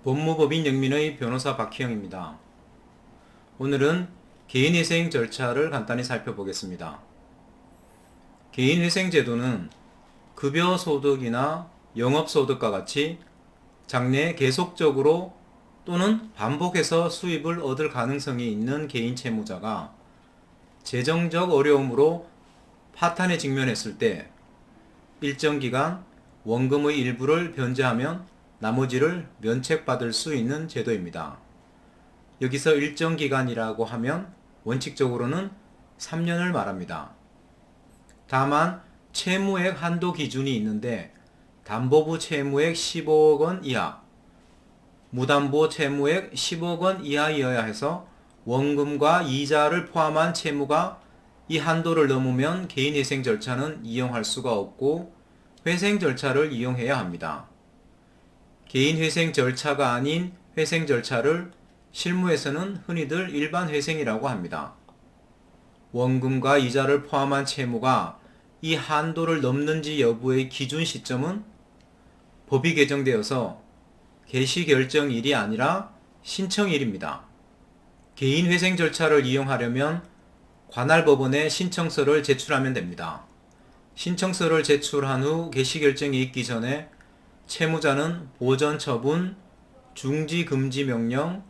법무법인 영민의 변호사 박희영입니다. 오늘은 개인회생 절차를 간단히 살펴보겠습니다. 개인회생제도는 급여소득이나 영업소득과 같이 장래 계속적으로 또는 반복해서 수입을 얻을 가능성이 있는 개인 채무자가 재정적 어려움으로 파탄에 직면했을 때 일정 기간 원금의 일부를 변제하면 나머지를 면책받을 수 있는 제도입니다. 여기서 일정 기간이라고 하면 원칙적으로는 3년을 말합니다. 다만 채무액 한도 기준이 있는데 담보부 채무액 15억 원 이하, 무담보 채무액 10억 원 이하이어야 해서 원금과 이자를 포함한 채무가 이 한도를 넘으면 개인회생 절차는 이용할 수가 없고 회생 절차를 이용해야 합니다. 개인회생 절차가 아닌 회생 절차를 실무에서는 흔히들 일반 회생이라고 합니다. 원금과 이자를 포함한 채무가 이 한도를 넘는지 여부의 기준 시점은 법이 개정되어서 개시결정일이 아니라 신청일입니다. 개인회생 절차를 이용하려면 관할법원에 신청서를 제출하면 됩니다. 신청서를 제출한 후 개시결정이 있기 전에 채무자는 보전처분, 중지금지명령,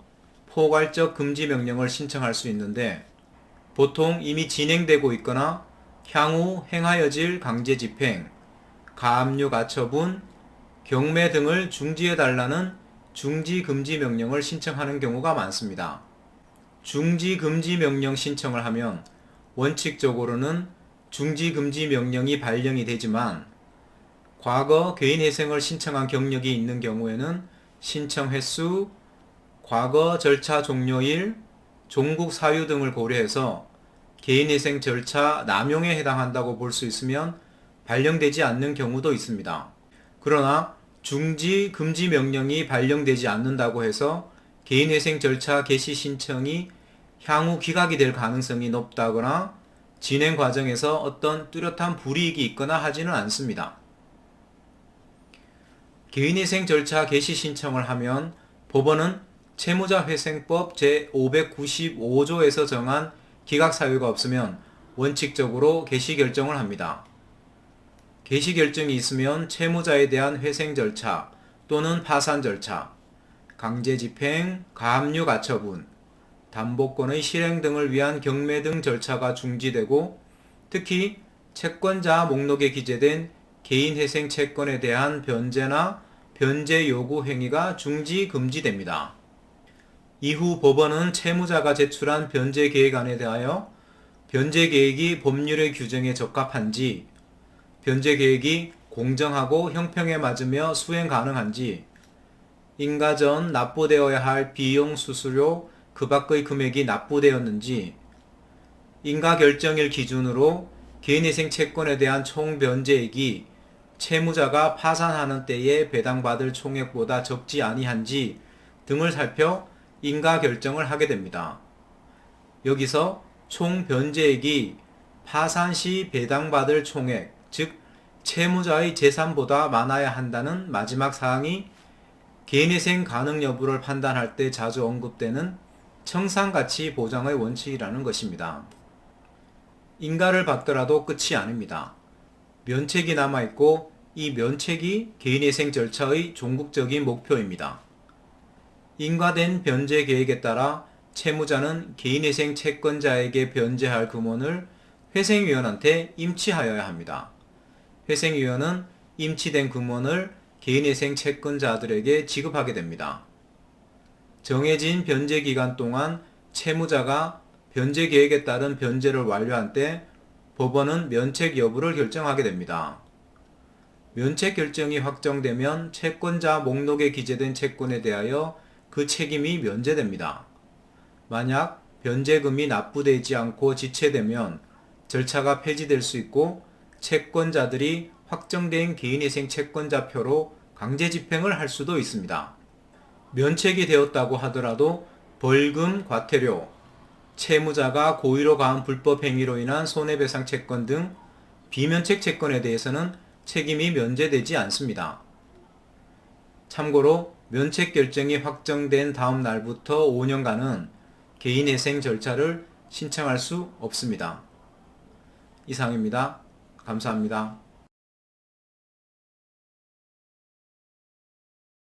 포괄적 금지명령을 신청할 수 있는데 보통 이미 진행되고 있거나 향후 행하여질 강제집행, 가압류가처분, 경매 등을 중지해달라는 중지금지명령을 신청하는 경우가 많습니다. 중지금지명령 신청을 하면 원칙적으로는 중지금지명령이 발령이 되지만 과거 개인회생을 신청한 경력이 있는 경우에는 신청 횟수, 과거 절차 종료일, 종국 사유 등을 고려해서 개인회생 절차 남용에 해당한다고 볼 수 있으면 발령되지 않는 경우도 있습니다. 그러나 중지 금지 명령이 발령되지 않는다고 해서 개인회생 절차 개시 신청이 향후 기각이 될 가능성이 높다거나 진행 과정에서 어떤 뚜렷한 불이익이 있거나 하지는 않습니다. 개인회생 절차 개시 신청을 하면 법원은 채무자회생법 제595조에서 정한 기각사유가 없으면 원칙적으로 개시결정을 합니다. 개시결정이 있으면 채무자에 대한 회생 절차 또는 파산 절차, 강제집행, 가압류가처분, 담보권의 실행 등을 위한 경매 등 절차가 중지되고 특히 채권자 목록에 기재된 개인회생 채권에 대한 변제나 변제 요구 행위가 중지 금지됩니다. 이후 법원은 채무자가 제출한 변제 계획안에 대하여 변제 계획이 법률의 규정에 적합한지, 변제 계획이 공정하고 형평에 맞으며 수행 가능한지, 인가 전 납부되어야 할 비용 수수료 그 밖의 금액이 납부되었는지, 인가 결정일 기준으로 개인회생 채권에 대한 총 변제액이 채무자가 파산하는 때에 배당받을 총액보다 적지 아니한지 등을 살펴 인가 결정을 하게 됩니다. 여기서 총 변제액이 파산 시 배당받을 총액, 즉 채무자의 재산보다 많아야 한다는 마지막 사항이 개인회생 가능 여부를 판단할 때 자주 언급되는 청산가치 보장의 원칙이라는 것입니다. 인가를 받더라도 끝이 아닙니다. 면책이 남아있고 이 면책이 개인회생 절차의 종국적인 목표입니다. 인가된 변제 계획에 따라 채무자는 개인회생 채권자에게 변제할 금원을 회생위원한테 임치하여야 합니다. 회생위원은 임치된 금원을 개인회생 채권자들에게 지급하게 됩니다. 정해진 변제 기간 동안 채무자가 변제 계획에 따른 변제를 완료한 때 법원은 면책 여부를 결정하게 됩니다. 면책 결정이 확정되면 채권자 목록에 기재된 채권에 대하여 그 책임이 면제됩니다. 만약 변제금이 납부되지 않고 지체되면 절차가 폐지될 수 있고 채권자들이 확정된 개인회생 채권자표로 강제집행을 할 수도 있습니다. 면책이 되었다고 하더라도 벌금, 과태료, 채무자가 고의로 가한 불법 행위로 인한 손해배상 채권 등 비면책 채권에 대해서는 책임이 면제되지 않습니다. 참고로 면책 결정이 확정된 다음 날부터 5년간은 개인회생 절차를 신청할 수 없습니다. 이상입니다. 감사합니다.